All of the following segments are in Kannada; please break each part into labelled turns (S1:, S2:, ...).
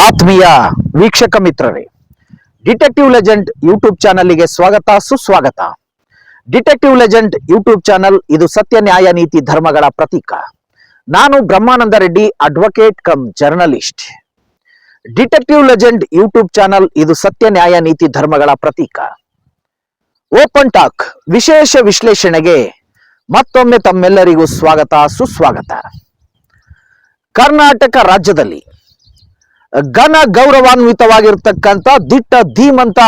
S1: ಆತ್ಮೀಯ ವೀಕ್ಷಕ ಮಿತ್ರರೇ, ಡಿಟೆಕ್ಟಿವ್ ಲೆಜೆಂಡ್ ಯೂಟ್ಯೂಬ್ ಚಾನಲ್ಗೆ ಸ್ವಾಗತ ಸುಸ್ವಾಗತ. ಡಿಟೆಕ್ಟಿವ್ ಲೆಜೆಂಡ್ ಯೂಟ್ಯೂಬ್ ಚಾನಲ್ ಇದು ಸತ್ಯ ನ್ಯಾಯ ನೀತಿ ಧರ್ಮಗಳ ಪ್ರತೀಕ. ನಾನು Brahmananda Reddy, advocate cum journalist. Detective legend YouTube channel ಇದು ಸತ್ಯ ನ್ಯಾಯ ನೀತಿ ಧರ್ಮಗಳ ಪ್ರತೀಕ. ಓಪನ್ ಟಾಕ್ ವಿಶೇಷ ವಿಶ್ಲೇಷಣೆಗೆ ಮತ್ತೊಮ್ಮೆ ತಮ್ಮೆಲ್ಲರಿಗೂ ಸ್ವಾಗತ ಸುಸ್ವಾಗತ. ಕರ್ನಾಟಕ ರಾಜ್ಯದಲ್ಲಿ ಘನ ಗೌರವಾನ್ವಿತವಾಗಿರ್ತಕ್ಕಂಥ ದಿಟ್ಟ ಧೀಮಂತ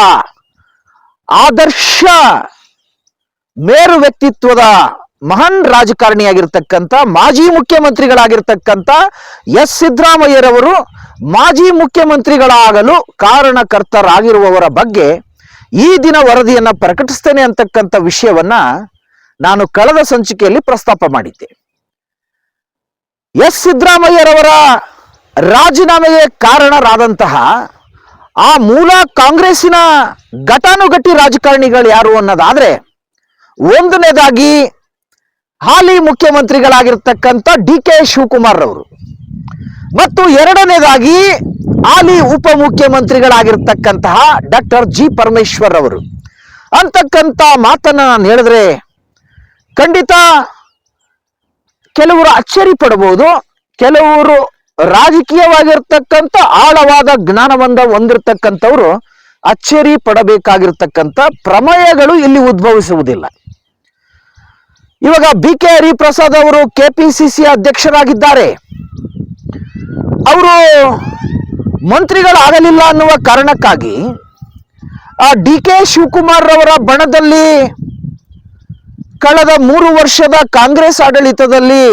S1: ಆದರ್ಶ ಮೇರು ವ್ಯಕ್ತಿತ್ವದ ಮಹಾನ್ ರಾಜಕಾರಣಿಯಾಗಿರ್ತಕ್ಕಂಥ ಮಾಜಿ ಮುಖ್ಯಮಂತ್ರಿಗಳಾಗಿರ್ತಕ್ಕಂಥ ಎಸ್ ಸಿದ್ದರಾಮಯ್ಯರವರು ಮಾಜಿ ಮುಖ್ಯಮಂತ್ರಿಗಳಾಗಲು ಕಾರಣಕರ್ತರಾಗಿರುವವರ ಬಗ್ಗೆ ಈ ದಿನ ವರದಿಯನ್ನ ಪ್ರಕಟಿಸ್ತೇನೆ ಅಂತಕ್ಕಂಥ ವಿಷಯವನ್ನ ನಾನು ಕಳೆದ ಸಂಚಿಕೆಯಲ್ಲಿ ಪ್ರಸ್ತಾಪ ಮಾಡಿದ್ದೆ. ಎಸ್ ಸಿದ್ದರಾಮಯ್ಯರವರ ರಾಜೀನಾಮೆಗೆ ಕಾರಣರಾದಂತಹ ಆ ಮೂಲ ಕಾಂಗ್ರೆಸ್ಸಿನ ಘಟಾನುಘಟಿ ರಾಜಕಾರಣಿಗಳು ಯಾರು ಅನ್ನೋದಾದ್ರೆ, ಒಂದನೇದಾಗಿ ಹಾಲಿ ಮುಖ್ಯಮಂತ್ರಿಗಳಾಗಿರ್ತಕ್ಕಂಥ ಡಿ.ಕೆ. ಶಿವಕುಮಾರ್ ಅವರು, ಮತ್ತು ಎರಡನೇದಾಗಿ ಹಾಲಿ ಉಪಮುಖ್ಯಮಂತ್ರಿಗಳಾಗಿರ್ತಕ್ಕಂತಹ ಡಾಕ್ಟರ್ ಜಿ. ಪರಮೇಶ್ವರ್ ಅವರು ಅಂತಕ್ಕಂಥ ಮಾತನ್ನ ನಾನು ಹೇಳಿದ್ರೆ ಖಂಡಿತ ಕೆಲವರು ಅಚ್ಚರಿ ಪಡಬಹುದು, ಕೆಲವರು ರಾಜಕೀಯವಾಗಿರ್ತಕ್ಕಂಥ ಆಳವಾದ ಜ್ಞಾನವನ್ನ ಹೊಂದಿರತಕ್ಕಂಥವ್ರು ಅಚ್ಚರಿ ಪಡಬೇಕಾಗಿರ್ತಕ್ಕಂಥ ಪ್ರಮೇಯಗಳು ಇಲ್ಲಿ ಉದ್ಭವಿಸುವುದಿಲ್ಲ. ಇವಾಗ ಬಿ.ಕೆ. ಹರಿಪ್ರಸಾದ್ ಅವರು ಕೆಪಿಸಿಸಿ ಅಧ್ಯಕ್ಷರಾಗಿದ್ದಾರೆ. ಅವರು ಮಂತ್ರಿಗಳಾಗಲಿಲ್ಲ ಅನ್ನುವ ಕಾರಣಕ್ಕಾಗಿ ಆ ಡಿ.ಕೆ. ಶಿವಕುಮಾರ್ ಅವರ ಬಣದಲ್ಲಿ ಕಳೆದ 3 ವರ್ಷದ ಕಾಂಗ್ರೆಸ್ ಆಡಳಿತದಲ್ಲಿ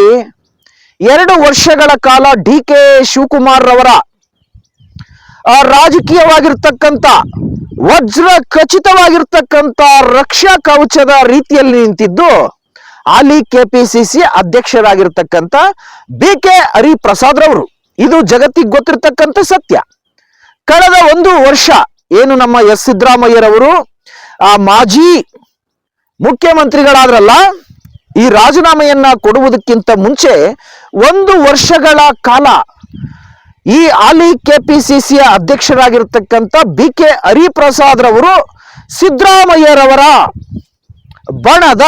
S1: 2 ವರ್ಷಗಳ ಕಾಲ ಡಿ.ಕೆ. ಶಿವಕುಮಾರ್ ಅವರ ರಾಜಕೀಯವಾಗಿರ್ತಕ್ಕಂಥ ವಜ್ರ ಖಚಿತವಾಗಿರ್ತಕ್ಕಂಥ ರಕ್ಷಾ ಕವಚದ ರೀತಿಯಲ್ಲಿ ನಿಂತಿದ್ದು ಹಾಲಿ ಕೆಪಿಸಿಸಿ ಅಧ್ಯಕ್ಷರಾಗಿರ್ತಕ್ಕಂಥ ಬಿ.ಕೆ. ಹರಿಪ್ರಸಾದ್ ರವರು. ಇದು ಜಗತ್ತಿಗೆ ಗೊತ್ತಿರ್ತಕ್ಕಂಥ ಸತ್ಯ. ಕಳೆದ 1 ವರ್ಷ ಏನು ನಮ್ಮ ಎಸ್ ಸಿದ್ದರಾಮಯ್ಯರವರು ಆ ಮಾಜಿ ಮುಖ್ಯಮಂತ್ರಿಗಳಾದ್ರಲ್ಲ, ಈ ರಾಜೀನಾಮೆಯನ್ನ ಕೊಡುವುದಕ್ಕಿಂತ ಮುಂಚೆ 1 ವರ್ಷಗಳ ಕಾಲ ಈ ಹಾಲಿ ಕೆಪಿಸಿಸಿಯ ಅಧ್ಯಕ್ಷರಾಗಿರ್ತಕ್ಕಂಥ ಬಿ.ಕೆ. ಹರಿಪ್ರಸಾದ್ ರವರು ಸಿದ್ದರಾಮಯ್ಯರವರ ಬಣದ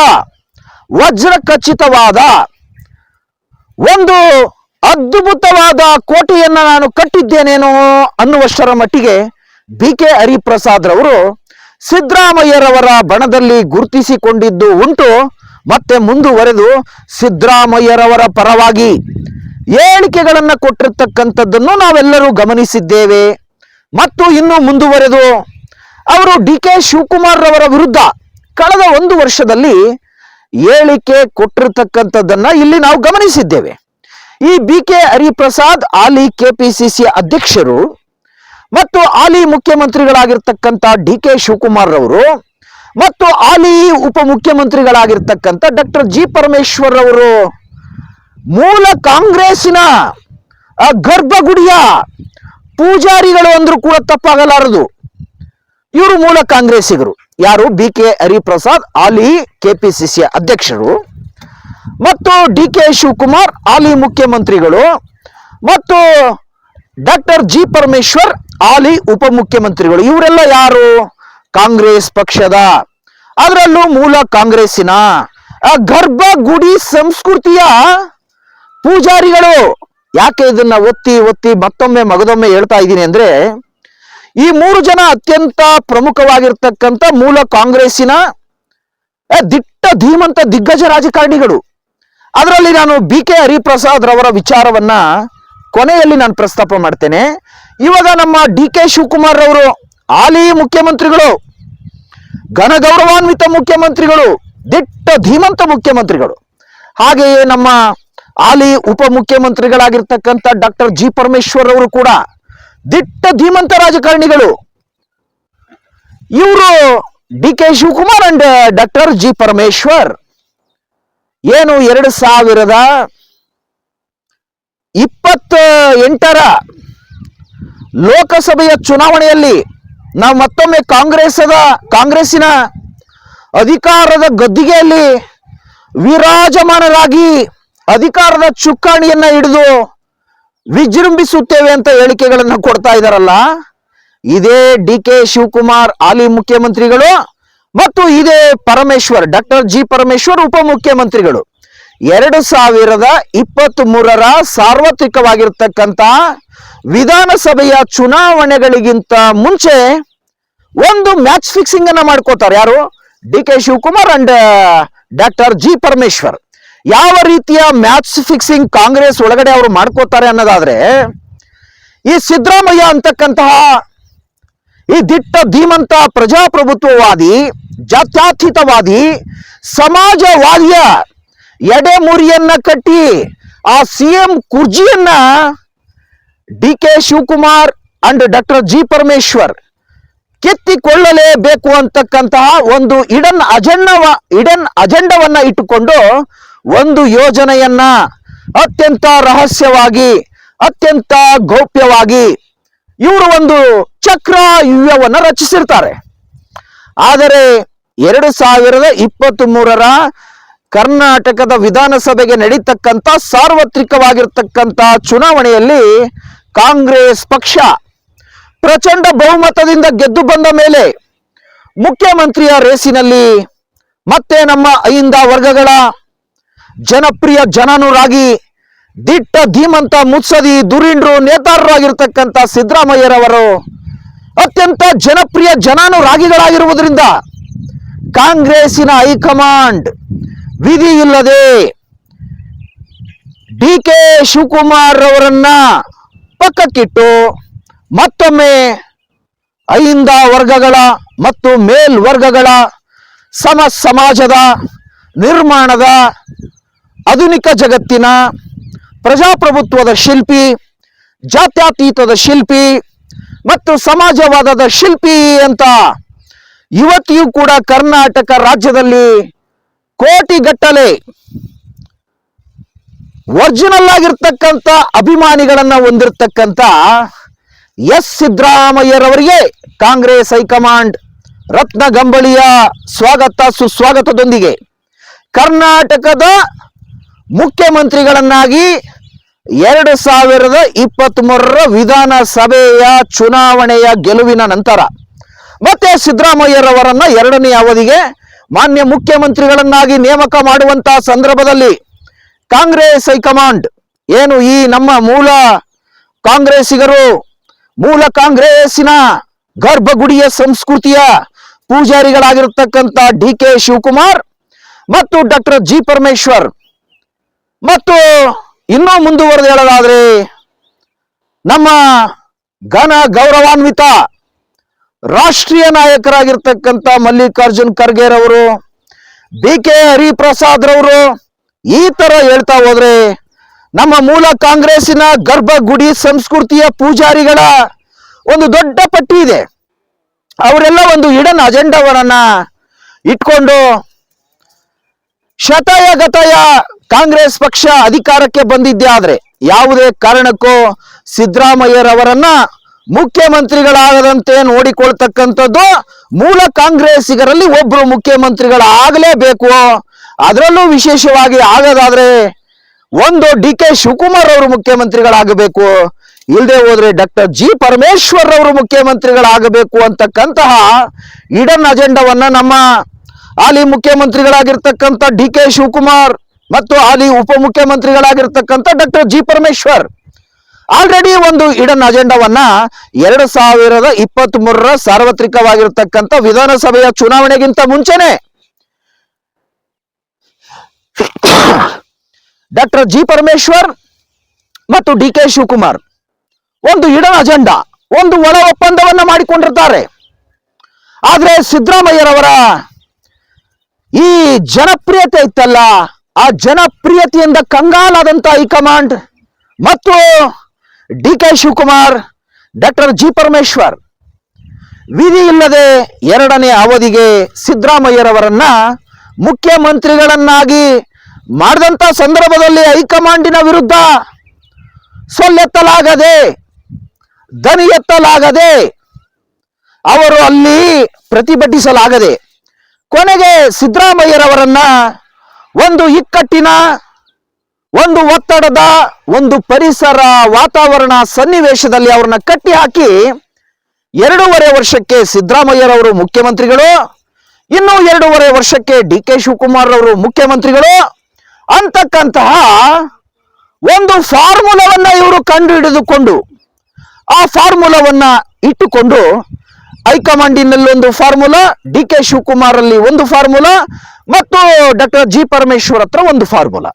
S1: ವಜ್ರ ಖಚಿತವಾದ ಒಂದು ಅದ್ಭುತವಾದ ಕೋಟೆಯನ್ನ ನಾನು ಕಟ್ಟಿದ್ದೇನೇನೋ ಅನ್ನುವಷ್ಟರ ಮಟ್ಟಿಗೆ ಬಿ.ಕೆ. ಹರಿಪ್ರಸಾದ್ ರವರು ಸಿದ್ದರಾಮಯ್ಯರವರ ಬಣದಲ್ಲಿ ಗುರುತಿಸಿಕೊಂಡಿದ್ದು ಉಂಟು. ಮತ್ತೆ ಮುಂದುವರೆದು ಸಿದ್ದರಾಮಯ್ಯರವರ ಪರವಾಗಿ ಹೇಳಿಕೆಗಳನ್ನು ಕೊಟ್ಟಿರ್ತಕ್ಕಂಥದ್ದನ್ನು ನಾವೆಲ್ಲರೂ ಗಮನಿಸಿದ್ದೇವೆ. ಮತ್ತು ಇನ್ನು ಮುಂದುವರೆದು ಅವರು ಡಿ.ಕೆ. ಶಿವಕುಮಾರ್ ರವರ ವಿರುದ್ಧ ಕಳೆದ 1 ವರ್ಷದಲ್ಲಿ ಹೇಳಿಕೆ ಕೊಟ್ಟಿರ್ತಕ್ಕಂಥದ್ದನ್ನ ಇಲ್ಲಿ ನಾವು ಗಮನಿಸಿದ್ದೇವೆ. ಈ ಬಿ.ಕೆ. ಹರಿಪ್ರಸಾದ್ ಹಾಲಿ ಕೆಪಿಸಿಸಿ ಅಧ್ಯಕ್ಷರು ಮತ್ತು ಹಾಲಿ ಮುಖ್ಯಮಂತ್ರಿಗಳಾಗಿರ್ತಕ್ಕಂಥ ಡಿ.ಕೆ. ಶಿವಕುಮಾರ್ ರವರು ಮತ್ತು ಹಾಲಿ ಉಪಮುಖ್ಯಮಂತ್ರಿಗಳಾಗಿರ್ತಕ್ಕಂಥ ಡಾಕ್ಟರ್ ಜಿ. ಪರಮೇಶ್ವರ್ ಅವರು ಮೂಲ ಕಾಂಗ್ರೆಸ್ಸಿನ ಗರ್ಭಗುಡಿಯ ಪೂಜಾರಿಗಳು ಅಂದ್ರೂ ಕೂಡ ತಪ್ಪಾಗಲಾರದು. ಇವರು ಮೂಲ ಕಾಂಗ್ರೆಸ್ಸಿಗರು. ಯಾರು? ಬಿ.ಕೆ. ಹರಿಪ್ರಸಾದ್ ಹಾಲಿ ಕೆಪಿಸಿಸಿ ಅಧ್ಯಕ್ಷರು ಮತ್ತು ಡಿ.ಕೆ. ಶಿವಕುಮಾರ್ ಹಾಲಿ ಮುಖ್ಯಮಂತ್ರಿಗಳು ಮತ್ತು ಡಾಕ್ಟರ್ ಜಿ. ಪರಮೇಶ್ವರ್ ಹಾಲಿ ಉಪಮುಖ್ಯಮಂತ್ರಿಗಳು. ಇವರೆಲ್ಲ ಯಾರು? ಕಾಂಗ್ರೆಸ್ ಪಕ್ಷದ, ಅದರಲ್ಲೂ ಮೂಲ ಕಾಂಗ್ರೆಸ್ಸಿನ ಗರ್ಭಗುಡಿ ಸಂಸ್ಕೃತಿಯ ಪೂಜಾರಿಗಳು. ಯಾಕೆ ಇದನ್ನ ಒತ್ತಿ ಒತ್ತಿ ಮತ್ತೊಮ್ಮೆ ಮಗದೊಮ್ಮೆ ಹೇಳ್ತಾ ಇದ್ದೀನಿ ಅಂದ್ರೆ, ಈ 3 ಜನ ಅತ್ಯಂತ ಪ್ರಮುಖವಾಗಿರ್ತಕ್ಕಂಥ ಮೂಲ ಕಾಂಗ್ರೆಸ್ಸಿನ ದಿಟ್ಟ ಧೀಮಂತ ದಿಗ್ಗಜ ರಾಜಕಾರಣಿಗಳು. ಅದರಲ್ಲಿ ನಾನು ಬಿ.ಕೆ. ಹರಿಪ್ರಸಾದ್ ರವರ ವಿಚಾರವನ್ನ ಕೊನೆಯಲ್ಲಿ ನಾನು ಪ್ರಸ್ತಾಪ ಮಾಡ್ತೇನೆ. ಇವಾಗ ನಮ್ಮ ಡಿ.ಕೆ. ಶಿವಕುಮಾರ್ ಅವರು ಹಾಲಿ ಮುಖ್ಯಮಂತ್ರಿಗಳು, ಘನ ಗೌರವಾನ್ವಿತ ಮುಖ್ಯಮಂತ್ರಿಗಳು, ದಿಟ್ಟ ಧೀಮಂತ ಮುಖ್ಯಮಂತ್ರಿಗಳು. ಹಾಗೆಯೇ ನಮ್ಮ ಹಾಲಿ ಉಪಮುಖ್ಯಮಂತ್ರಿಗಳಾಗಿರ್ತಕ್ಕಂಥ ಡಾಕ್ಟರ್ ಜಿ. ಪರಮೇಶ್ವರ್ ಅವರು ಕೂಡ ದಿಟ್ಟ ಧೀಮಂತ ರಾಜಕಾರಣಿಗಳು. ಇವರು D K. Shivakumar and doctor G. Parameshwar ಏನು 2028ರ ಲೋಕಸಭೆಯ ಚುನಾವಣೆಯಲ್ಲಿ ನಾವು ಮತ್ತೊಮ್ಮೆ ಕಾಂಗ್ರೆಸ್ಸಿನ ಅಧಿಕಾರದ ಗದ್ದಿಗೆಯಲ್ಲಿ ವಿರಾಜಮಾನರಾಗಿ ಅಧಿಕಾರದ ಚುಕ್ಕಾಣಿಯನ್ನ ಹಿಡಿದು ವಿಜೃಂಭಿಸುತ್ತೇವೆ ಅಂತ ಹೇಳಿಕೆಗಳನ್ನ ಕೊಡ್ತಾ ಇದಾರಲ್ಲ, ಇದೇ ಡಿ ಕೆ ಶಿವಕುಮಾರ್ ಹಾಲಿ ಮುಖ್ಯಮಂತ್ರಿಗಳು ಮತ್ತು ಇದೇ ಪರಮೇಶ್ವರ್, ಡಾಕ್ಟರ್ ಜಿ ಪರಮೇಶ್ವರ್ ಉಪಮುಖ್ಯಮಂತ್ರಿಗಳು 2023 ಸಾರ್ವತ್ರಿಕವಾಗಿರ್ತಕ್ಕಂಥ ವಿಧಾನಸಭೆಯ ಚುನಾವಣೆಗಳಿಗಿಂತ ಮುಂಚೆ ಒಂದು ಮ್ಯಾಚ್ ಫಿಕ್ಸಿಂಗ್ ಅನ್ನ ಮಾಡ್ಕೋತಾರೆ. ಯಾರು? D K Shivakumar and doctor G Parameshwar. ಯಾವ ರೀತಿಯ ಮ್ಯಾಚ್ ಫಿಕ್ಸಿಂಗ್ ಕಾಂಗ್ರೆಸ್ ಒಳಗಡೆ ಅವರು ಮಾಡ್ಕೋತಾರೆ ಅನ್ನೋದಾದ್ರೆ, ಈ ಸಿದ್ದರಾಮಯ್ಯ ಅಂತಕ್ಕಂತಹ ಈ ದಿಟ್ಟ ಧೀಮಂತ ಪ್ರಜಾಪ್ರಭುತ್ವವಾದಿ, ಜಾತ್ಯತೀತವಾದಿ, ಸಮಾಜವಾದಿಯ ಎಡೆಮುರಿಯನ್ನ ಕಟ್ಟಿ ಆ ಸಿಎಂ ಕುರ್ಜಿಯನ್ನ D K Shivakumar and doctor G Parameshwar ಕಿತ್ತಿಕೊಳ್ಳಲೇಬೇಕು ಅಂತಕ್ಕಂತಹ ಒಂದು ಇಡನ್ ಅಜೆಂಡವನ್ನ ಇಟ್ಟುಕೊಂಡು ಒಂದು ಯೋಜನೆಯನ್ನ ಅತ್ಯಂತ ರಹಸ್ಯವಾಗಿ, ಅತ್ಯಂತ ಗೌಪ್ಯವಾಗಿ ಇವರು ಒಂದು ಚಕ್ರವ್ಯೂಹವನ್ನ ರಚಿಸಿರ್ತಾರೆ. ಆದರೆ 2023 ಕರ್ನಾಟಕದ ವಿಧಾನಸಭೆಗೆ ನಡೀತಕ್ಕಂಥ ಸಾರ್ವತ್ರಿಕವಾಗಿರ್ತಕ್ಕಂಥ ಚುನಾವಣೆಯಲ್ಲಿ ಕಾಂಗ್ರೆಸ್ ಪಕ್ಷ ಪ್ರಚಂಡ ಬಹುಮತದಿಂದ ಗೆದ್ದು ಬಂದ ಮೇಲೆ ಮುಖ್ಯಮಂತ್ರಿಯ ರೇಸಿನಲ್ಲಿ ಮತ್ತೆ ನಮ್ಮ ಅಹಿಂದ ವರ್ಗಗಳ ಜನಪ್ರಿಯ ಜನಾನುರಾಗಿ, ದಿಟ್ಟ ಧೀಮಂತ ಮುತ್ಸದಿ ದುರೀಂಡ್ರು ನೇತಾರರಾಗಿರ್ತಕ್ಕಂಥ ಸಿದ್ದರಾಮಯ್ಯರವರು ಅತ್ಯಂತ ಜನಪ್ರಿಯ ಜನಾನುರಾಗಿಗಳಾಗಿರುವುದರಿಂದ ಕಾಂಗ್ರೆಸ್ಸಿನ ಹೈಕಮಾಂಡ್ ವಿಧಿ ಇಲ್ಲದೆ ಡಿ ಕೆ ಶಿವಕುಮಾರ್ ಅವರನ್ನ ಪಕ್ಕಕ್ಕಿಟ್ಟು ಮತ್ತೊಮ್ಮೆ ಅಹಿಂದ ವರ್ಗಗಳ ಮತ್ತು ಮೇಲ್ವರ್ಗಗಳ ಸಮಾಜದ ನಿರ್ಮಾಣದ ಆಧುನಿಕ ಜಗತ್ತಿನ ಪ್ರಜಾಪ್ರಭುತ್ವದ ಶಿಲ್ಪಿ, ಜಾತ್ಯತೀತದ ಶಿಲ್ಪಿ ಮತ್ತು ಸಮಾಜವಾದದ ಶಿಲ್ಪಿ ಅಂತ ಇವತ್ತಿಯೂ ಕೂಡ ಕರ್ನಾಟಕ ರಾಜ್ಯದಲ್ಲಿ ಕೋಟಿಗಟ್ಟಲೆ ಒರಿಜಿನಲ್ ಆಗಿರ್ತಕ್ಕಂಥ ಅಭಿಮಾನಿಗಳನ್ನ ಹೊಂದಿರತಕ್ಕಂಥ ಎಸ್ ಸಿದ್ದರಾಮಯ್ಯರವರಿಗೆ ಕಾಂಗ್ರೆಸ್ ಹೈಕಮಾಂಡ್ ರತ್ನಗಂಬಳಿಯ ಸ್ವಾಗತ ಸುಸ್ವಾಗತದೊಂದಿಗೆ ಕರ್ನಾಟಕದ ಮುಖ್ಯಮಂತ್ರಿಗಳನ್ನಾಗಿ 2023 ವಿಧಾನಸಭೆಯ ಚುನಾವಣೆಯ ಗೆಲುವಿನ ನಂತರ ಮತ್ತೆ ಸಿದ್ದರಾಮಯ್ಯರವರನ್ನ 2ನೇ ಅವಧಿಗೆ ಮಾನ್ಯ ಮುಖ್ಯಮಂತ್ರಿಗಳನ್ನಾಗಿ ನೇಮಕ ಮಾಡುವಂತಹ ಸಂದರ್ಭದಲ್ಲಿ ಕಾಂಗ್ರೆಸ್ ಹೈಕಮಾಂಡ್ ಏನು ಈ ನಮ್ಮ ಮೂಲ ಕಾಂಗ್ರೆಸ್ಸಿಗರು, ಮೂಲ ಕಾಂಗ್ರೆಸ್ಸಿನ ಗರ್ಭಗುಡಿಯ ಸಂಸ್ಕೃತಿಯ ಪೂಜಾರಿಗಳಾಗಿರ್ತಕ್ಕಂಥ ಡಿ ಕೆ ಶಿವಕುಮಾರ್ ಮತ್ತು ಡಾಕ್ಟರ್ ಜಿ ಪರಮೇಶ್ವರ್ ಮತ್ತು ಇನ್ನೂ ಮುಂದುವರೆದು ಹೇಳೋದಾದ್ರೆ ನಮ್ಮ ಘನ ಗೌರವಾನ್ವಿತ ರಾಷ್ಟ್ರೀಯ ನಾಯಕರಾಗಿರ್ತಕ್ಕಂಥ ಮಲ್ಲಿಕಾರ್ಜುನ್ ಖರ್ಗೆ ರವರು, ಬಿ ಕೆ ಹರಿಪ್ರಸಾದ್ ರವರು, ಈ ತರ ಹೇಳ್ತಾ ಹೋದ್ರೆ ನಮ್ಮ ಮೂಲ ಕಾಂಗ್ರೆಸ್ಸಿನ ಗರ್ಭಗುಡಿ ಸಂಸ್ಕೃತಿಯ ಪೂಜಾರಿಗಳ ಒಂದು ದೊಡ್ಡ ಪಟ್ಟಿ ಇದೆ. ಅವರೆಲ್ಲ ಒಂದು ಹಿಡನ್ ಅಜೆಂಡಾವನ್ನ ಇಟ್ಕೊಂಡು ಶತಾಯ ಗತಾಯ ಕಾಂಗ್ರೆಸ್ ಪಕ್ಷ ಅಧಿಕಾರಕ್ಕೆ ಬಂದಿದ್ದೇ ಆದ್ರೆ ಯಾವುದೇ ಕಾರಣಕ್ಕೂ ಸಿದ್ದರಾಮಯ್ಯರವರನ್ನ ಮುಖ್ಯಮಂತ್ರಿಗಳಾಗದಂತೆ ನೋಡಿಕೊಳ್ತಕ್ಕಂಥದ್ದು ಮೂಲ ಕಾಂಗ್ರೆಸ್ಸಿಗರಲ್ಲಿ ಒಬ್ರು ಮುಖ್ಯಮಂತ್ರಿಗಳಾಗಲೇಬೇಕು. ಅದರಲ್ಲೂ ವಿಶೇಷವಾಗಿ ಆಗದಾದ್ರೆ ಒಂದು ಡಿ ಕೆ ಶಿವಕುಮಾರ್ ಅವರು ಮುಖ್ಯಮಂತ್ರಿಗಳಾಗಬೇಕು, ಇಲ್ಲದೆ ಹೋದ್ರೆ ಡಾಕ್ಟರ್ ಜಿ ಪರಮೇಶ್ವರ್ ಅವರು ಮುಖ್ಯಮಂತ್ರಿಗಳಾಗಬೇಕು ಅಂತಕ್ಕಂತಹ ಇಡನ್ ಅಜೆಂಡವನ್ನ ನಮ್ಮ ಹಾಲಿ ಮುಖ್ಯಮಂತ್ರಿಗಳಾಗಿರ್ತಕ್ಕಂಥ ಡಿ ಕೆ ಶಿವಕುಮಾರ್ ಮತ್ತು ಹಾಲಿ ಉಪಮುಖ್ಯಮಂತ್ರಿಗಳಾಗಿರ್ತಕ್ಕಂಥ ಡಾಕ್ಟರ್ ಜಿ ಪರಮೇಶ್ವರ್ ಆಲ್ರೆಡಿ ಒಂದು ಇಡನ್ ಅಜೆಂಡವನ್ನ 2023 ಸಾರ್ವತ್ರಿಕವಾಗಿರ್ತಕ್ಕಂಥ ವಿಧಾನಸಭೆಯ ಚುನಾವಣೆಗಿಂತ ಮುಂಚೆನೆ ಡಾಕ್ಟರ್ ಜಿ ಪರಮೇಶ್ವರ್ ಮತ್ತು ಡಿ ಕೆ ಶಿವಕುಮಾರ್ ಒಂದು ಇಡನ್ ಅಜೆಂಡಾ, ಒಂದು ಒಳ ಒಪ್ಪಂದವನ್ನ ಮಾಡಿಕೊಂಡಿರ್ತಾರೆ. ಆದ್ರೆ ಸಿದ್ದರಾಮಯ್ಯರವರ ಈ ಜನಪ್ರಿಯತೆ ಇತ್ತಲ್ಲ, ಆ ಜನಪ್ರಿಯತೆಯಿಂದ ಕಂಗಾಲಾದಂತ ಹೈಕಮಾಂಡ್ ಮತ್ತು D K Shivakumar, doctor G Parameshwar ವಿಧಿ ಇಲ್ಲದೆ 2ನೇ ಅವಧಿಗೆ ಸಿದ್ದರಾಮಯ್ಯರವರನ್ನ ಮುಖ್ಯಮಂತ್ರಿಗಳನ್ನಾಗಿ ಮಾಡಿದಂತ ಸಂದರ್ಭದಲ್ಲಿ ಹೈಕಮಾಂಡಿನ ವಿರುದ್ಧ ಸೊಲ್ಲೆತ್ತಲಾಗದೆ, ದನಿ ಎತ್ತಲಾಗದೆ, ಅವರು ಅಲ್ಲಿ ಪ್ರತಿಭಟಿಸಲಾಗದೆ ಕೊನೆಗೆ ಸಿದ್ದರಾಮಯ್ಯರವರನ್ನ ಒಂದು ಇಕ್ಕಟ್ಟಿನ ಒಂದು ಒತ್ತಡದ ಒಂದು ಪರಿಸರ ವಾತಾವರಣ ಸನ್ನಿವೇಶದಲ್ಲಿ ಅವ್ರನ್ನ ಕಟ್ಟಿ ಹಾಕಿ 2.5 ವರ್ಷಕ್ಕೆ ಸಿದ್ದರಾಮಯ್ಯರವರು ಮುಖ್ಯಮಂತ್ರಿಗಳು, ಇನ್ನು 2.5 ವರ್ಷಕ್ಕೆ ಡಿ.ಕೆ. ಶಿವಕುಮಾರ್ ಅವರು ಮುಖ್ಯಮಂತ್ರಿಗಳು ಅಂತಕ್ಕಂತಹ ಒಂದು ಫಾರ್ಮುಲಾವನ್ನ ಇವರು ಕಂಡು ಹಿಡಿದುಕೊಂಡು ಆ ಫಾರ್ಮುಲಾವನ್ನ ಇಟ್ಟುಕೊಂಡು ಹೈಕಮಾಂಡಿನಲ್ಲಿ ಒಂದು ಫಾರ್ಮುಲಾ, ಡಿ.ಕೆ. ಶಿವಕುಮಾರ್ ಅಲ್ಲಿ ಒಂದು ಫಾರ್ಮುಲಾ ಮತ್ತು ಡಾಕ್ಟರ್ ಜಿ ಪರಮೇಶ್ವರ್ ಹತ್ರ ಒಂದು ಫಾರ್ಮುಲಾ.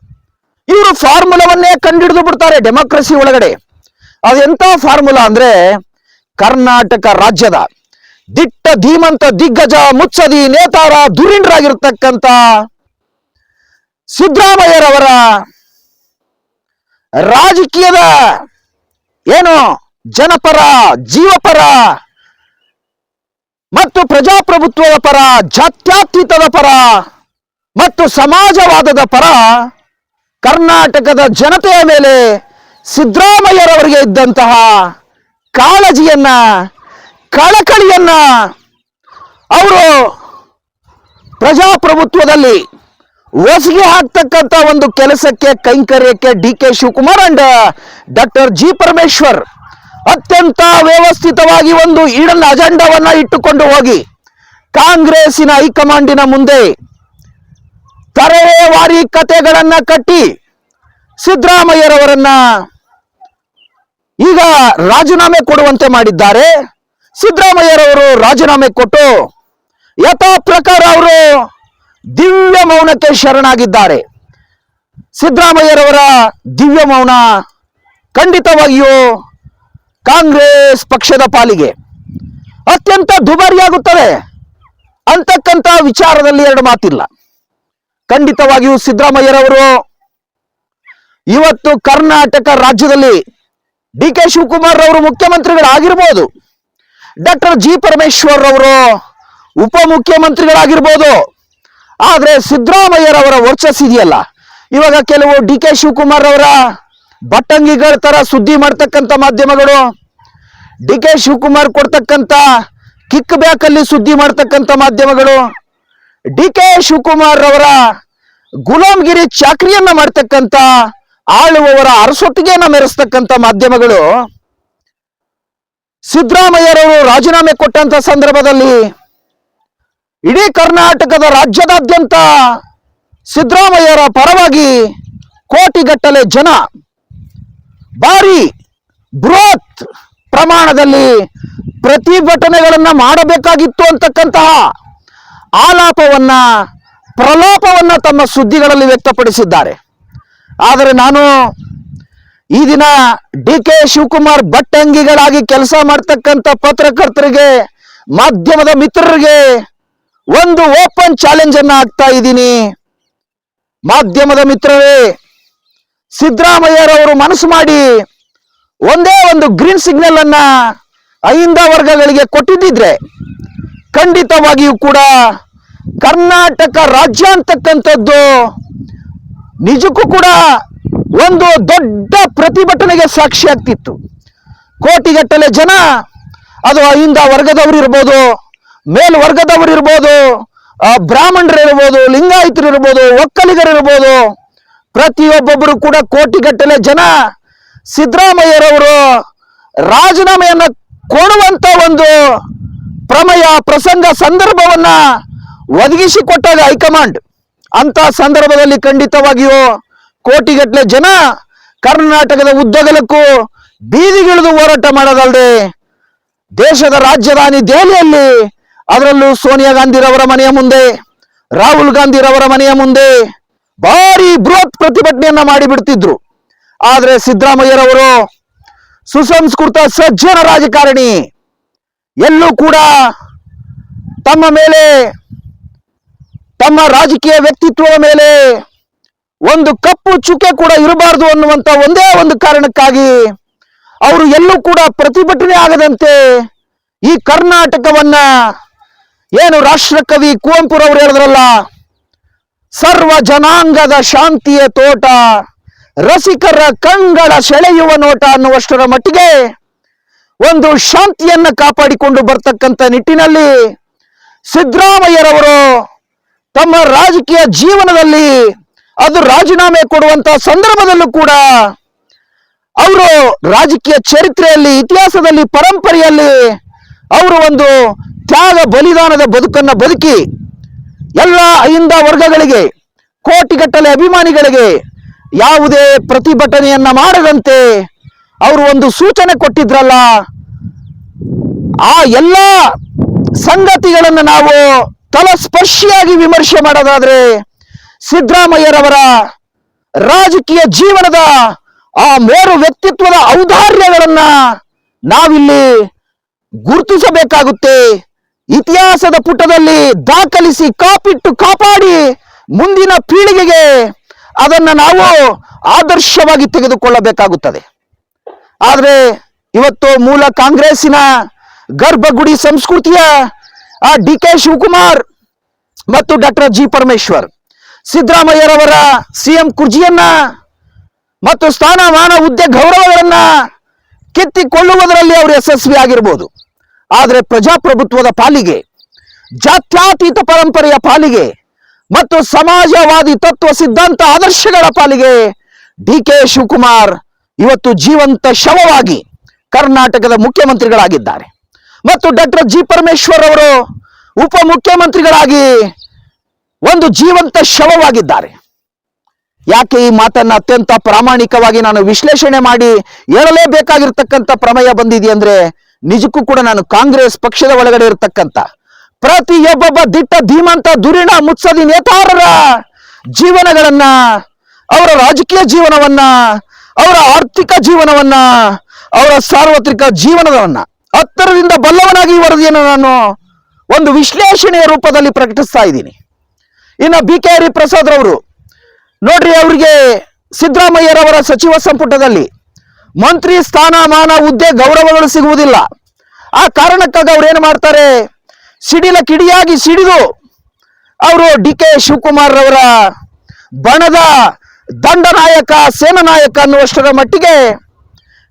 S1: ಇವರು ಫಾರ್ಮುಲಾವನ್ನೇ ಕಂಡುಹಿಡಿದು ಬಿಡ್ತಾರೆ ಡೆಮೋಕ್ರಸಿ ಒಳಗಡೆ. ಅದೆಂತ ಫಾರ್ಮುಲಾ ಅಂದ್ರೆ, ಕರ್ನಾಟಕ ರಾಜ್ಯದ ದಿಟ್ಟ ಧೀಮಂತ ದಿಗ್ಗಜ ಮುತ್ಸದಿ ನೇತಾರ ಧುರೀಣರಾಗಿರ್ತಕ್ಕಂಥ ಸಿದ್ದರಾಮಯ್ಯರವರ ರಾಜಕೀಯದ ಏನು ಜನಪರ, ಜೀವಪರ ಮತ್ತು ಪ್ರಜಾಪ್ರಭುತ್ವದ ಪರ, ಜಾತ್ಯತೀತದ ಪರ ಮತ್ತು ಸಮಾಜವಾದದ ಪರ ಕರ್ನಾಟಕದ ಜನತೆಯ ಮೇಲೆ ಸಿದ್ದರಾಮಯ್ಯರವರಿಗೆ ಇದ್ದಂತಹ ಕಾಳಜಿಯನ್ನ, ಕಳಕಳಿಯನ್ನ ಅವರು ಪ್ರಜಾಪ್ರಭುತ್ವದಲ್ಲಿ ಒಸಗಿ ಹಾಕ್ತಕ್ಕಂಥ ಒಂದು ಕೆಲಸಕ್ಕೆ, ಕೈಂಕರ್ಯಕ್ಕೆ DK. Shivakumar and doctor G Parameshwar ಅತ್ಯಂತ ವ್ಯವಸ್ಥಿತವಾಗಿ ಒಂದು ಈಡನ್ ಅಜೆಂಡಾವನ್ನ ಇಟ್ಟುಕೊಂಡು ಹೋಗಿ ಕಾಂಗ್ರೆಸ್ಸಿನ ಹೈಕಮಾಂಡಿನ ಮುಂದೆ ತರಹೇವಾರಿ ಕತೆಗಳನ್ನ ಕಟ್ಟಿ ಸಿದ್ದರಾಮಯ್ಯರವರನ್ನ ಈಗ ರಾಜೀನಾಮೆ ಕೊಡುವಂತೆ ಮಾಡಿದ್ದಾರೆ. ಸಿದ್ದರಾಮಯ್ಯರವರು ರಾಜೀನಾಮೆ ಕೊಟ್ಟು ಯಥಾ ಪ್ರಕಾರ ಅವರು ದಿವ್ಯ ಮೌನಕ್ಕೆ ಶರಣಾಗಿದ್ದಾರೆ. ಸಿದ್ದರಾಮಯ್ಯರವರ ದಿವ್ಯ ಮೌನ ಖಂಡಿತವಾಗಿಯೂ ಕಾಂಗ್ರೆಸ್ ಪಕ್ಷದ ಪಾಲಿಗೆ ಅತ್ಯಂತ ದುಬಾರಿಯಾಗುತ್ತದೆ ಅಂತಕ್ಕಂಥ ವಿಚಾರದಲ್ಲಿ ಎರಡು ಮಾತಿಲ್ಲ. ಖಂಡಿತವಾಗಿಯೂ ಸಿದ್ದರಾಮಯ್ಯರವರು ಇವತ್ತು ಕರ್ನಾಟಕ ರಾಜ್ಯದಲ್ಲಿ ಡಿ.ಕೆ. ಶಿವಕುಮಾರ್ ಅವರು ಮುಖ್ಯಮಂತ್ರಿಗಳಾಗಿರ್ಬೋದು, ಡಾಕ್ಟರ್ ಜಿ ಪರಮೇಶ್ವರ್ ಅವರು ಉಪಮುಖ್ಯಮಂತ್ರಿಗಳಾಗಿರ್ಬೋದು, ಆದ್ರೆ ಸಿದ್ದರಾಮಯ್ಯರವರ ವರ್ಚಸ್ಸಿದೆಯಲ್ಲ, ಇವಾಗ ಕೆಲವು ಡಿ.ಕೆ. ಶಿವಕುಮಾರ್ ಅವರ ಬಟ್ಟಂಗಿಗಳ ತರ ಸುದ್ದಿ ಮಾಡ್ತಕ್ಕಂಥ ಮಾಧ್ಯಮಗಳು, ಡಿ.ಕೆ. ಶಿವಕುಮಾರ್ ಕೊಡ್ತಕ್ಕಂಥ ಕಿಕ್ ಬ್ಯಾಕ್ ಅಲ್ಲಿ ಸುದ್ದಿ ಮಾಡ್ತಕ್ಕಂಥ ಮಾಧ್ಯಮಗಳು, ಡಿ.ಕೆ. ಶಿವಕುಮಾರ್ ಅವರ ಗುಲಾಮ್ಗಿರಿ ಚಾಕ್ರಿಯನ್ನ ಮಾಡ್ತಕ್ಕಂಥ ಆಳುವವರ ಅರಸೊಟ್ಟಿಗೆಯನ್ನ ಮೆರೆಸ್ತಕ್ಕಂಥ ಮಾಧ್ಯಮಗಳು ಸಿದ್ದರಾಮಯ್ಯರವರು ರಾಜೀನಾಮೆ ಕೊಟ್ಟಂತ ಸಂದರ್ಭದಲ್ಲಿ ಇಡೀ ಕರ್ನಾಟಕದ ರಾಜ್ಯದಾದ್ಯಂತ ಸಿದ್ದರಾಮಯ್ಯರ ಪರವಾಗಿ ಕೋಟಿಗಟ್ಟಲೆ ಜನ ಭಾರಿ ಬೃಹತ್ ಪ್ರಮಾಣದಲ್ಲಿ ಪ್ರತಿಭಟನೆಗಳನ್ನ ಮಾಡಬೇಕಾಗಿತ್ತು ಅಂತಕ್ಕಂತಹ ಆಲಾಪವನ್ನ, ಪ್ರಲಾಪವನ್ನ ತಮ್ಮ ಸುದ್ದಿಗಳಲ್ಲಿ ವ್ಯಕ್ತಪಡಿಸಿದ್ದಾರೆ. ಆದರೆ ನಾನು ಈ ದಿನ ಡಿ.ಕೆ. ಶಿವಕುಮಾರ್ ಬಟ್ಟಂಗಿಗಳಾಗಿ ಕೆಲಸ ಮಾಡ್ತಕ್ಕಂಥ ಪತ್ರಕರ್ತರಿಗೆ, ಮಾಧ್ಯಮದ ಮಿತ್ರರಿಗೆ ಒಂದು ಓಪನ್ ಚಾಲೆಂಜ್ ಅನ್ನ ಹಾಕ್ತಾ ಇದ್ದೀನಿ. ಮಾಧ್ಯಮದ ಮಿತ್ರರೇ, ಸಿದ್ದರಾಮಯ್ಯರವರು ಮನಸ್ಸು ಮಾಡಿ ಒಂದೇ ಒಂದು ಗ್ರೀನ್ ಸಿಗ್ನಲ್ ಅನ್ನ ಅಹಿಂದ ವರ್ಗಗಳಿಗೆ ಕೊಟ್ಟಿದ್ದಿದ್ರೆ ಖಂಡಿತವಾಗಿಯೂ ಕೂಡ ಕರ್ನಾಟಕ ರಾಜ್ಯ ಅಂತಕ್ಕಂಥದ್ದು ನಿಜಕ್ಕೂ ಕೂಡ ಒಂದು ದೊಡ್ಡ ಪ್ರತಿಭಟನೆಗೆ ಸಾಕ್ಷಿ ಆಗ್ತಿತ್ತು. ಕೋಟಿಗಟ್ಟಲೆ ಜನ, ಅದು ಅಹಿಂದ ವರ್ಗದವರು ಇರ್ಬೋದು, ಮೇಲ್ವರ್ಗದವರು ಇರ್ಬೋದು, ಬ್ರಾಹ್ಮಣರು ಇರ್ಬೋದು, ಲಿಂಗಾಯತರು ಇರ್ಬೋದು, ಒಕ್ಕಲಿಗರು ಇರ್ಬೋದು, ಪ್ರತಿಯೊಬ್ಬೊಬ್ಬರು ಕೂಡ ಕೋಟಿಗಟ್ಟಲೆ ಜನ ಸಿದ್ದರಾಮಯ್ಯರವರು ರಾಜೀನಾಮೆಯನ್ನ ಕೊಡುವಂತ ಒಂದು ಪ್ರಮೇಯ, ಪ್ರಸಂಗ, ಸಂದರ್ಭವನ್ನ ಒದಗಿಸಿಕೊಟ್ಟಾಗ ಹೈಕಮಾಂಡ್, ಅಂತ ಸಂದರ್ಭದಲ್ಲಿ ಖಂಡಿತವಾಗಿಯೂ ಕೋಟಿಗಟ್ಟಲೆ ಜನ ಕರ್ನಾಟಕದ ಉದ್ದಗಲಕ್ಕೂ ಬೀದಿಗಿಳಿದು ಹೋರಾಟ ಮಾಡೋದಲ್ಲದೆ ದೇಶದ ರಾಜಧಾನಿ ದೆಹಲಿಯಲ್ಲಿ, ಅದರಲ್ಲೂ ಸೋನಿಯಾ ಗಾಂಧಿರವರ ಮನೆಯ ಮುಂದೆ, ರಾಹುಲ್ ಗಾಂಧಿರವರ ಮನೆಯ ಮುಂದೆ ಭಾರಿ ಬೃಹತ್ ಪ್ರತಿಭಟನೆಯನ್ನ ಮಾಡಿಬಿಡ್ತಿದ್ರು. ಆದ್ರೆ ಸಿದ್ದರಾಮಯ್ಯರವರು ಸುಸಂಸ್ಕೃತ ಸಜ್ಜನ ರಾಜಕಾರಣಿ, ಎಲ್ಲೂ ಕೂಡ ತಮ್ಮ ಮೇಲೆ, ತಮ್ಮ ರಾಜಕೀಯ ವ್ಯಕ್ತಿತ್ವದ ಮೇಲೆ ಒಂದು ಕಪ್ಪು ಚುಕ್ಕೆ ಕೂಡ ಇರಬಾರದು ಅನ್ನುವಂತ ಒಂದೇ ಒಂದು ಕಾರಣಕ್ಕಾಗಿ ಅವರು ಎಲ್ಲೂ ಕೂಡ ಪ್ರತಿಭಟನೆ ಆಗದಂತೆ ಈ ಕರ್ನಾಟಕವನ್ನ, ಏನು ರಾಷ್ಟ್ರಕವಿ ಕುವೆಂಪುರವರು ಹೇಳಿದ್ರಲ್ಲ, ಸರ್ವ ಜನಾಂಗದ ಶಾಂತಿಯ ತೋಟ, ರಸಿಕರ ಕಂಗಳ ಸೆಳೆಯುವ ನೋಟ ಅನ್ನುವಷ್ಟರ ಮಟ್ಟಿಗೆ ಒಂದು ಶಾಂತಿಯನ್ನ ಕಾಪಾಡಿಕೊಂಡು ಬರ್ತಕ್ಕಂಥ ನಿಟ್ಟಿನಲ್ಲಿ ಸಿದ್ದರಾಮಯ್ಯರವರು ತಮ್ಮ ರಾಜಕೀಯ ಜೀವನದಲ್ಲಿ ಅದು ರಾಜೀನಾಮೆ ಕೊಡುವಂತ ಸಂದರ್ಭದಲ್ಲೂ ಕೂಡ ಅವರು ರಾಜಕೀಯ ಚರಿತ್ರೆಯಲ್ಲಿ, ಇತಿಹಾಸದಲ್ಲಿ, ಪರಂಪರೆಯಲ್ಲಿ ಅವರು ಒಂದು ತ್ಯಾಗ ಬಲಿದಾನದ ಬದುಕನ್ನ ಬದುಕಿ ಎಲ್ಲ ಅಹಿಂದ ವರ್ಗಗಳಿಗೆ, ಕೋಟಿಗಟ್ಟಲೆ ಅಭಿಮಾನಿಗಳಿಗೆ ಯಾವುದೇ ಪ್ರತಿಭಟನೆಯನ್ನ ಮಾಡದಂತೆ ಅವರು ಒಂದು ಸೂಚನೆ ಕೊಟ್ಟಿದ್ರಲ್ಲ. ಆ ಎಲ್ಲ ಸಂಗತಿಗಳನ್ನು ನಾವು ತಲಸ್ಪರ್ಶಿಯಾಗಿ ವಿಮರ್ಶೆ ಮಾಡೋದಾದ್ರೆ ಸಿದ್ದರಾಮಯ್ಯರವರ ರಾಜಕೀಯ ಜೀವನದ ಆ ಮೇರು ವ್ಯಕ್ತಿತ್ವದ ಔದಾರ್ಯಗಳನ್ನ ನಾವಿಲ್ಲಿ ಗುರುತಿಸಬೇಕಾಗುತ್ತೆ. ಇತಿಹಾಸದ ಪುಟದಲ್ಲಿ ದಾಖಲಿಸಿ ಕಾಪಿಟ್ಟು ಕಾಪಾಡಿ ಮುಂದಿನ ಪೀಳಿಗೆಗೆ ಅದನ್ನ ನಾವು ಆದರ್ಶವಾಗಿ ತೆಗೆದುಕೊಳ್ಳಬೇಕಾಗುತ್ತದೆ. ಆದ್ರೆ ಇವತ್ತು ಮೂಲ ಕಾಂಗ್ರೆಸ್ಸಿನ ಗರ್ಭಗುಡಿ ಸಂಸ್ಕೃತಿಯ ಆ ಡಿ.ಕೆ. ಶಿವಕುಮಾರ್ ಮತ್ತು ಡಾಕ್ಟರ್ ಜಿ. ಪರಮೇಶ್ವರ್ ಸಿದ್ದರಾಮಯ್ಯರವರ ಸಿಎಂ ಕುರ್ಜಿಯನ್ನ ಮತ್ತು ಸ್ಥಾನಮಾನ, ಹುದ್ದೆ, ಗೌರವಗಳನ್ನ ಕಿತ್ತಿಕೊಳ್ಳುವುದರಲ್ಲಿ ಅವರು ಯಶಸ್ವಿ ಆಗಿರ್ಬೋದು. ಆದರೆ ಪ್ರಜಾಪ್ರಭುತ್ವದ ಪಾಲಿಗೆ, ಜಾತ್ಯತೀತ ಪರಂಪರೆಯ ಪಾಲಿಗೆ ಮತ್ತು ಸಮಾಜವಾದಿ ತತ್ವ ಸಿದ್ಧಾಂತ ಆದರ್ಶಗಳ ಪಾಲಿಗೆ ಡಿ.ಕೆ. ಶಿವಕುಮಾರ್ ಇವತ್ತು ಜೀವಂತ ಶವವಾಗಿ ಕರ್ನಾಟಕದ ಮುಖ್ಯಮಂತ್ರಿಗಳಾಗಿದ್ದಾರೆ ಮತ್ತು ಡಾಕ್ಟರ್ ಜಿ. ಪರಮೇಶ್ವರ್ ಅವರು ಉಪಮುಖ್ಯಮಂತ್ರಿಗಳಾಗಿ ಒಂದು ಜೀವಂತ ಶವವಾಗಿದ್ದಾರೆ. ಯಾಕೆ ಈ ಮಾತನ್ನ ಅತ್ಯಂತ ಪ್ರಾಮಾಣಿಕವಾಗಿ ನಾನು ವಿಶ್ಲೇಷಣೆ ಮಾಡಿ ಹೇಳಲೇಬೇಕಾಗಿರ್ತಕ್ಕಂಥ ಪ್ರಮೇಯ ಬಂದಿದೆ ಅಂದ್ರೆ, ನಿಜಕ್ಕೂ ಕೂಡ ನಾನು ಕಾಂಗ್ರೆಸ್ ಪಕ್ಷದ ಒಳಗಡೆ ಇರತಕ್ಕಂಥ ಪ್ರತಿಯೊಬ್ಬೊಬ್ಬ ದಿಟ್ಟ, ಧೀಮಂತ, ಧುರೀಣ, ಮುತ್ಸದಿ ನೇತಾರರ ಜೀವನಗಳನ್ನ, ಅವರ ರಾಜಕೀಯ ಜೀವನವನ್ನ, ಅವರ ಆರ್ಥಿಕ ಜೀವನವನ್ನ, ಅವರ ಸಾರ್ವತ್ರಿಕ ಜೀವನವನ್ನ ಹತ್ತರದಿಂದ ಬಲ್ಲವನಾಗಿ ವರದಿಯನ್ನು ನಾನು ಒಂದು ವಿಶ್ಲೇಷಣೆಯ ರೂಪದಲ್ಲಿ ಪ್ರಕಟಿಸ್ತಾ ಇದ್ದೀನಿ. ಇನ್ನು ಬಿ.ಕೆ. ಹರಿಪ್ರಸಾದ್ ರವರು ನೋಡ್ರಿ, ಅವರಿಗೆ ಸಿದ್ದರಾಮಯ್ಯರವರ ಸಚಿವ ಸಂಪುಟದಲ್ಲಿ ಮಂತ್ರಿ ಸ್ಥಾನಮಾನ, ಹುದ್ದೆ, ಗೌರವಗಳು ಸಿಗುವುದಿಲ್ಲ. ಆ ಕಾರಣಕ್ಕಾಗಿ ಅವ್ರು ಏನು ಮಾಡ್ತಾರೆ, ಸಿಡಿಲ ಕಿಡಿಯಾಗಿ ಸಿಡಿದು ಅವರು ಡಿ.ಕೆ. ಶಿವಕುಮಾರ್ ರವರ ಬಣದ ದಂಡನಾಯಕ, ಸೇನಾನಾಯಕ ಅನ್ನುವಷ್ಟರ ಮಟ್ಟಿಗೆ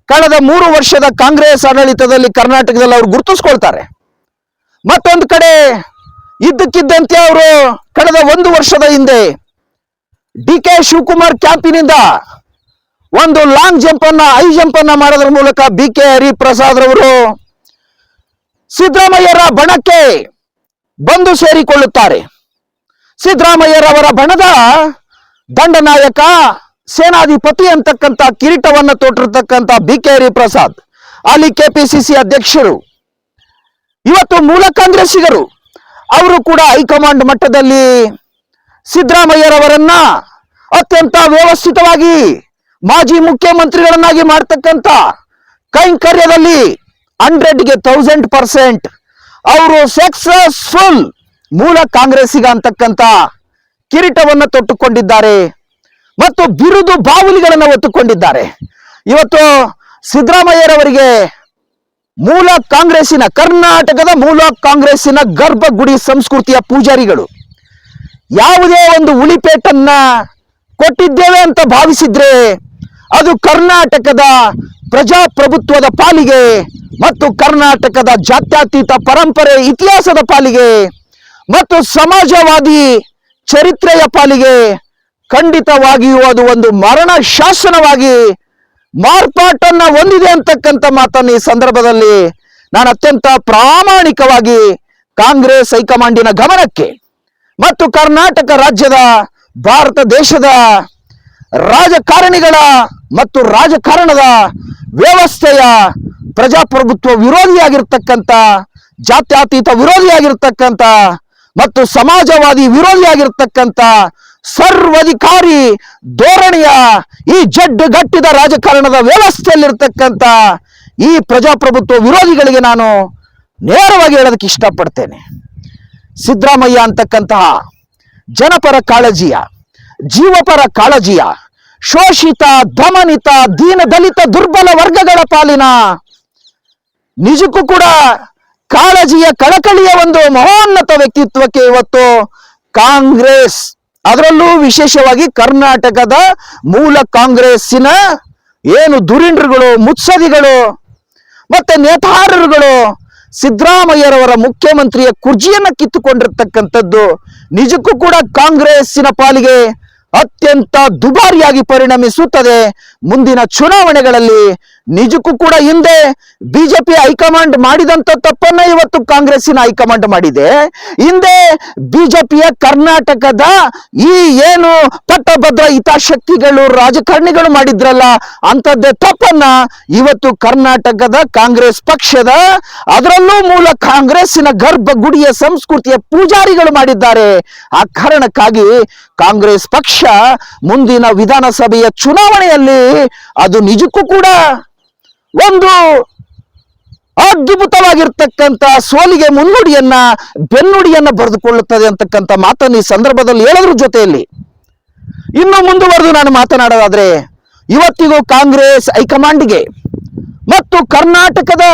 S1: ಕಳೆದ 3 ವರ್ಷದ ಕಾಂಗ್ರೆಸ್ ಆಡಳಿತದಲ್ಲಿ ಕರ್ನಾಟಕದಲ್ಲಿ ಅವರು ಗುರುತಿಸ್ಕೊಳ್ತಾರೆ. ಮತ್ತೊಂದು ಕಡೆ ಇದ್ದಕ್ಕಿದ್ದಂತೆ ಅವರು ಕಳೆದ 1 ವರ್ಷದ ಹಿಂದೆ ಡಿ.ಕೆ. ಶಿವಕುಮಾರ್ ಕ್ಯಾಂಪಿನಿಂದ ಒಂದು ಲಾಂಗ್ ಜಂಪ್ ಅನ್ನ, ಹೈ ಜಂಪ್ ಅನ್ನ ಮಾಡೋದ್ರ ಮೂಲಕ ಬಿ.ಕೆ. ಹರಿಪ್ರಸಾದ್ ರವರು ಸಿದ್ದರಾಮಯ್ಯರ ಬಣಕ್ಕೆ ಬಂದು ಸೇರಿಕೊಳ್ಳುತ್ತಾರೆ. ಸಿದ್ದರಾಮಯ್ಯರವರ ಬಣದ ದಂಡನಾಯಕ, ಸೇನಾಧಿಪತಿ ಅಂತಕ್ಕಂಥ ಕಿರೀಟವನ್ನ ತೊಟ್ಟಿರ್ತಕ್ಕಂಥ ಬಿ.ಕೆ. ಹರಿಪ್ರಸಾದ್, ಅಲ್ಲಿ ಕೆಪಿಸಿಸಿ ಅಧ್ಯಕ್ಷರು, ಇವತ್ತು ಮೂಲ ಕಾಂಗ್ರೆಸ್ಸಿಗರು, ಅವರು ಕೂಡ ಹೈಕಮಾಂಡ್ ಮಟ್ಟದಲ್ಲಿ ಸಿದ್ದರಾಮಯ್ಯರವರನ್ನ ಅತ್ಯಂತ ವ್ಯವಸ್ಥಿತವಾಗಿ ಮಾಜಿ ಮುಖ್ಯಮಂತ್ರಿಗಳನ್ನಾಗಿ ಮಾಡ್ತಕ್ಕಂಥ ಕೈಂಕರ್ಯದಲ್ಲಿ 100ಗೆ 1000% ಅವರು ಸಕ್ಸಸ್ಫುಲ್ ಮೂಲ ಕಾಂಗ್ರೆಸ್ಸಿಗ ಅಂತಕ್ಕಂಥ ಕಿರೀಟವನ್ನು ತೊಟ್ಟುಕೊಂಡಿದ್ದಾರೆ ಮತ್ತು ಬಿರುದು ಬಾವುಲಿಗಳನ್ನು ಹೊತ್ತುಕೊಂಡಿದ್ದಾರೆ. ಇವತ್ತು ಸಿದ್ದರಾಮಯ್ಯರವರಿಗೆ ಮೂಲ ಕಾಂಗ್ರೆಸ್ಸಿನ, ಕರ್ನಾಟಕದ ಮೂಲ ಕಾಂಗ್ರೆಸ್ಸಿನ ಗರ್ಭಗುಡಿ ಸಂಸ್ಕೃತಿಯ ಪೂಜಾರಿಗಳು ಯಾವುದೇ ಒಂದು ಉಳಿಪೇಟನ್ನ ಕೊಟ್ಟಿದ್ದೇವೆ ಅಂತ ಭಾವಿಸಿದ್ರೆ ಅದು ಕರ್ನಾಟಕದ ಪ್ರಜಾಪ್ರಭುತ್ವದ ಪಾಲಿಗೆ ಮತ್ತು ಕರ್ನಾಟಕದ ಜಾತ್ಯತೀತ ಪರಂಪರೆ, ಇತಿಹಾಸದ ಪಾಲಿಗೆ ಮತ್ತು ಸಮಾಜವಾದಿ ಚರಿತ್ರೆಯ ಪಾಲಿಗೆ ಖಂಡಿತವಾಗಿಯೂ ಅದು ಒಂದು ಮರಣ ಶಾಸನವಾಗಿ ಮಾರ್ಪಾಟನ್ನ ಹೊಂದಿದೆ ಅಂತಕ್ಕಂಥ ಮಾತನ್ನು ಈ ಸಂದರ್ಭದಲ್ಲಿ ನಾನು ಅತ್ಯಂತ ಪ್ರಾಮಾಣಿಕವಾಗಿ ಕಾಂಗ್ರೆಸ್ ಹೈಕಮಾಂಡಿನ ಗಮನಕ್ಕೆ ಮತ್ತು ಕರ್ನಾಟಕ ರಾಜ್ಯದ, ಭಾರತ ದೇಶದ ರಾಜಕಾರಣಿಗಳ ಮತ್ತು ರಾಜಕಾರಣದ ವ್ಯವಸ್ಥೆಯ ಪ್ರಜಾಪ್ರಭುತ್ವ ವಿರೋಧಿಯಾಗಿರ್ತಕ್ಕಂಥ, ಜಾತ್ಯತೀತ ವಿರೋಧಿಯಾಗಿರ್ತಕ್ಕಂಥ ಮತ್ತು ಸಮಾಜವಾದಿ ವಿರೋಧಿಯಾಗಿರ್ತಕ್ಕಂಥ ಸರ್ವಾಧಿಕಾರಿ ಧೋರಣೆಯ ಈ ಜಡ್ಡುಗಟ್ಟಿದ ರಾಜಕಾರಣದ ವ್ಯವಸ್ಥೆಯಲ್ಲಿರ್ತಕ್ಕಂಥ ಈ ಪ್ರಜಾಪ್ರಭುತ್ವ ವಿರೋಧಿಗಳಿಗೆ ನಾನು ನೇರವಾಗಿ ಹೇಳೋದಕ್ಕೆ ಇಷ್ಟಪಡ್ತೇನೆ. ಸಿದ್ದರಾಮಯ್ಯ ಅಂತಕ್ಕಂತಹ ಜನಪರ ಕಾಳಜಿಯ, ಜೀವಪರ ಕಾಳಜಿಯ, ಶೋಷಿತ, ದಮನಿತ, ದೀನ ದಲಿತ, ದುರ್ಬಲ ವರ್ಗಗಳ ಪಾಲಿನ ನಿಜಕ್ಕೂ ಕೂಡ ಕಾಳಜಿಯ, ಕಳಕಳಿಯ ಒಂದು ಮಹೋನ್ನತ ವ್ಯಕ್ತಿತ್ವಕ್ಕೆ ಇವತ್ತು ಕಾಂಗ್ರೆಸ್, ಅದರಲ್ಲೂ ವಿಶೇಷವಾಗಿ ಕರ್ನಾಟಕದ ಮೂಲ ಕಾಂಗ್ರೆಸ್ಸಿನ ಏನು ಧುರೀಣರುಗಳು, ಮುತ್ಸದಿಗಳು ಮತ್ತೆ ನೇತಾರರುಗಳು ಸಿದ್ದರಾಮಯ್ಯರವರ ಮುಖ್ಯಮಂತ್ರಿಯ ಕುರ್ಜಿಯನ್ನ ಕಿತ್ತುಕೊಂಡಿರ್ತಕ್ಕಂಥದ್ದು ನಿಜಕ್ಕೂ ಕೂಡ ಕಾಂಗ್ರೆಸ್ಸಿನ ಪಾಲಿಗೆ ಅತ್ಯಂತ ದುಬಾರಿಯಾಗಿ ಪರಿಣಮಿಸುತ್ತದೆ. ಮುಂದಿನ ಚುನಾವಣೆಗಳಲ್ಲಿ ನಿಜಕ್ಕೂ ಕೂಡ ಹಿಂದೆ ಬಿಜೆಪಿ ಹೈಕಮಾಂಡ್ ಮಾಡಿದಂತ ತಪ್ಪನ್ನ ಇವತ್ತು ಕಾಂಗ್ರೆಸ್ಸಿನ ಹೈಕಮಾಂಡ್ ಮಾಡಿದೆ. ಹಿಂದೆ ಬಿಜೆಪಿಯ ಕರ್ನಾಟಕದ ಈ ಏನು ಪಟ್ಟಭದ್ರ ಹಿತಾಸಕ್ತಿಗಳು ರಾಜಕಾರಣಿಗಳು ಮಾಡಿದ್ರಲ್ಲ ಅಂತದ್ದೇ ತಪ್ಪನ್ನ ಇವತ್ತು ಕರ್ನಾಟಕದ ಕಾಂಗ್ರೆಸ್ ಪಕ್ಷದ, ಅದರಲ್ಲೂ ಮೂಲ ಕಾಂಗ್ರೆಸ್ಸಿನ ಗರ್ಭಗುಡಿಯ ಸಂಸ್ಕೃತಿಯ ಪೂಜಾರಿಗಳು ಮಾಡಿದ್ದಾರೆ. ಆ ಕಾರಣಕ್ಕಾಗಿ ಕಾಂಗ್ರೆಸ್ ಪಕ್ಷ ಮುಂದಿನ ವಿಧಾನಸಭೆಯ ಚುನಾವಣೆಯಲ್ಲಿ ಅದು ನಿಜಕ್ಕೂ ಕೂಡ ಒಂದು ಅದ್ಭುತವಾಗಿರ್ತಕ್ಕಂಥ ಸೋಲಿಗೆ ಬೆನ್ನುಡಿಯನ್ನ ಬರೆದುಕೊಳ್ಳುತ್ತದೆ ಅಂತಕ್ಕಂಥ ಮಾತನ್ನು ಈ ಸಂದರ್ಭದಲ್ಲಿ ಹೇಳೋದ್ರ ಜೊತೆಯಲ್ಲಿ ಇನ್ನು ಮುಂದುವರೆದು ನಾನು ಮಾತನಾಡೋದಾದ್ರೆ, ಇವತ್ತಿಗೂ ಕಾಂಗ್ರೆಸ್ ಹೈಕಮಾಂಡ್ಗೆ ಮತ್ತು ಕರ್ನಾಟಕದ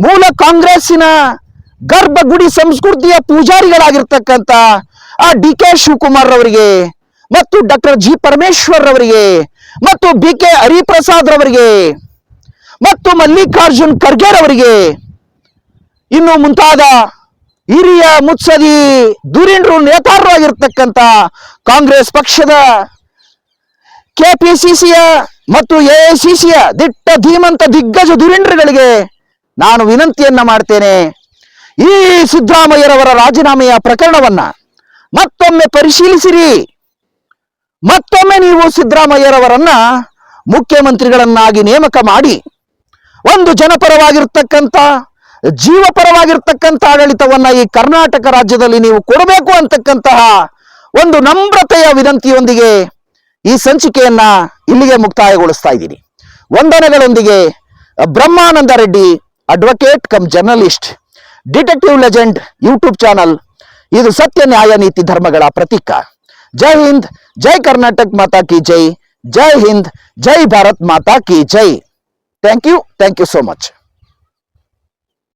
S1: ಮೂಲ ಕಾಂಗ್ರೆಸ್ಸಿನ ಗರ್ಭಗುಡಿ ಸಂಸ್ಕೃತಿಯ ಪೂಜಾರಿಗಳಾಗಿರ್ತಕ್ಕಂಥ ಆ DK ಶಿವಕುಮಾರ್ ಅವರಿಗೆ ಮತ್ತು ಡಾಕ್ಟರ್ G ಪರಮೇಶ್ವರ್ ಅವರಿಗೆ ಮತ್ತು BK ಹರಿಪ್ರಸಾದ್ ರವರಿಗೆ ಮತ್ತು ಮಲ್ಲಿಕಾರ್ಜುನ್ ಖರ್ಗೆ ಅವರಿಗೆ ಇನ್ನು ಮುಂತಾದ ಹಿರಿಯ ಮುತ್ಸದಿ ಧುರೀಣರು ನೇತಾರರಾಗಿರ್ತಕ್ಕಂಥ ಕಾಂಗ್ರೆಸ್ ಪಕ್ಷದ KPCCಯ ಮತ್ತು AICCಯ ದಿಟ್ಟ ಧೀಮಂತ ದಿಗ್ಗಜ ಧುರೀಣರುಗಳಿಗೆ ನಾನು ವಿನಂತಿಯನ್ನ ಮಾಡ್ತೇನೆ. ಈ ಸಿದ್ದರಾಮಯ್ಯರವರ ರಾಜೀನಾಮೆಯ ಪ್ರಕರಣವನ್ನ ಮತ್ತೊಮ್ಮೆ ಪರಿಶೀಲಿಸಿರಿ. ಮತ್ತೊಮ್ಮೆ ನೀವು ಸಿದ್ದರಾಮಯ್ಯರವರನ್ನ ಮುಖ್ಯಮಂತ್ರಿಗಳನ್ನಾಗಿ ನೇಮಕ ಮಾಡಿ ಒಂದು ಜನಪರವಾಗಿರ್ತಕ್ಕಂಥ ಜೀವಪರವಾಗಿರ್ತಕ್ಕಂಥ ಆಡಳಿತವನ್ನ ಈ ಕರ್ನಾಟಕ ರಾಜ್ಯದಲ್ಲಿ ನೀವು ಕೊಡಬೇಕು ಅಂತಕ್ಕಂತಹ ಒಂದು ನಮ್ರತೆಯ ವಿನಂತಿಯೊಂದಿಗೆ ಈ ಸಂಚಿಕೆಯನ್ನ ಇಲ್ಲಿಗೆ ಮುಕ್ತಾಯಗೊಳಿಸ್ತಾ ಇದ್ದೀನಿ. ವಂದನೆಗಳೊಂದಿಗೆ Brahmananda Reddy, advocate cum journalist, detective legend YouTube channel. ಇದು ಸತ್ಯ ನ್ಯಾಯ ನೀತಿ ಧರ್ಮಗಳ ಪ್ರತೀಕ. ಜೈ ಹಿಂದ್, ಜೈ ಕರ್ನಾಟಕ ಮಾತಾ ಕಿ ಜೈ. ಜೈ ಹಿಂದ್, ಜೈ ಭಾರತ್ ಮಾತಾ ಕಿ ಜೈ. Thank you so much.